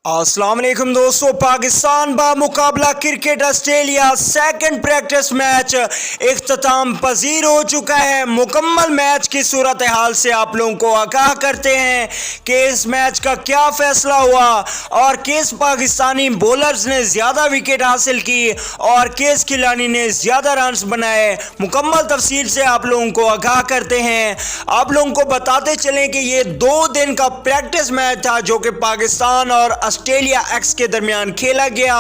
अस्सलाम वालेकुम दोस्तों, पाकिस्तान बामुकाबला cricket Australia second practice match इख्तिताम पजीर हो चुका है। मुकम्मल मैच की सूरत हाल से आप लोगों को आगाह करते हैं कि इस मैच का क्या फैसला हुआ और किस पाकिस्तानी बॉलर्स ने ज़्यादा विकेट हासिल की और किस खिलाड़ी ने ज़्यादा रन्स बनाए। मुकम्मल तफसील से आप लोगों को आगाह करते हैं। आप लोगों को बताते चलें कि ये 2 दिन का प्रैक्टिस मैच था जो कि पाकिस्तान और ऑस्ट्रेलिया एक्स के दरमियान खेला गया।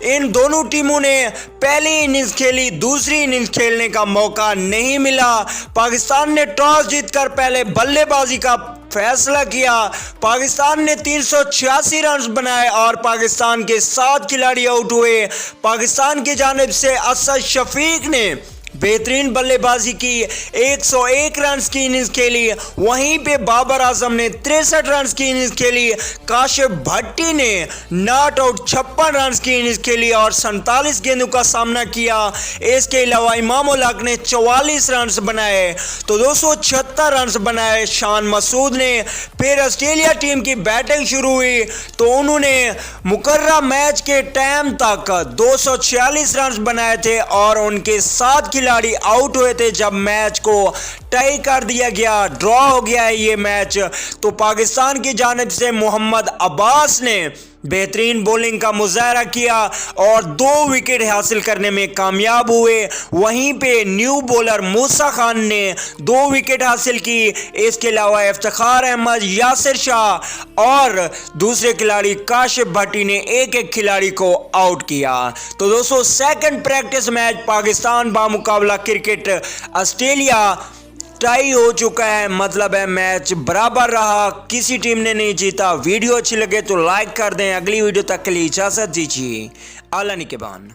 इन दोनों टीमों ने पहली इनिंग्स खेली, दूसरी इनिंग्स खेलने का मौका नहीं मिला। पाकिस्तान ने टॉस जीतकर पहले बल्लेबाजी का फैसला किया। पाकिस्तान ने 386 रन बनाए और पाकिस्तान के 7 खिलाड़ी आउट हुए। पाकिस्तान की जानिब से असद शफीक ने बेहतरीन बल्लेबाजी की, 101 रन की इनिंग्स खेली। वहीं पे बाबर आजम ने 63 रन की इनिंग्स खेली। काशिफ भट्टी ने नॉट आउट 56 रन की इनिंग्स खेली और 47 गेंदों का सामना किया। इसके अलावा इमाम उल हक ने 44 रन बनाए तो 276 रन बनाए शान मसूद ने। फिर ऑस्ट्रेलिया टीम की बैटिंग शुरू हुई तो उन्होंने मुकर्रर मैच के टाइम तक 246 रन बनाए थे और उनके 7 खिलाड़ी आउट हुए थे जब मैच को टाई कर दिया गया, ड्रॉ हो गया है ये मैच। तो पाकिस्तान की जानिब से मोहम्मद अब्बास ने बेहतरीन बॉलिंग का मुजाहरा किया और 2 विकेट हासिल करने में कामयाब हुए। वहीं पे न्यू बॉलर मूसा खान ने 2 विकेट हासिल की। इसके अलावा इफ्तिखार अहमद, यासिर शाह और दूसरे खिलाड़ी काशिफ भट्टी ने एक खिलाड़ी को आउट किया। तो दोस्तों, सेकंड प्रैक्टिस मैच पाकिस्तान बामुकाबला क्रिकेट ऑस्ट्रेलिया टाई हो चुका है, मतलब है मैच बराबर रहा, किसी टीम ने नहीं जीता। वीडियो अच्छी लगे तो लाइक कर दें। अगली वीडियो तक के लिए इजाज़त दीजिए। आला निगहबान।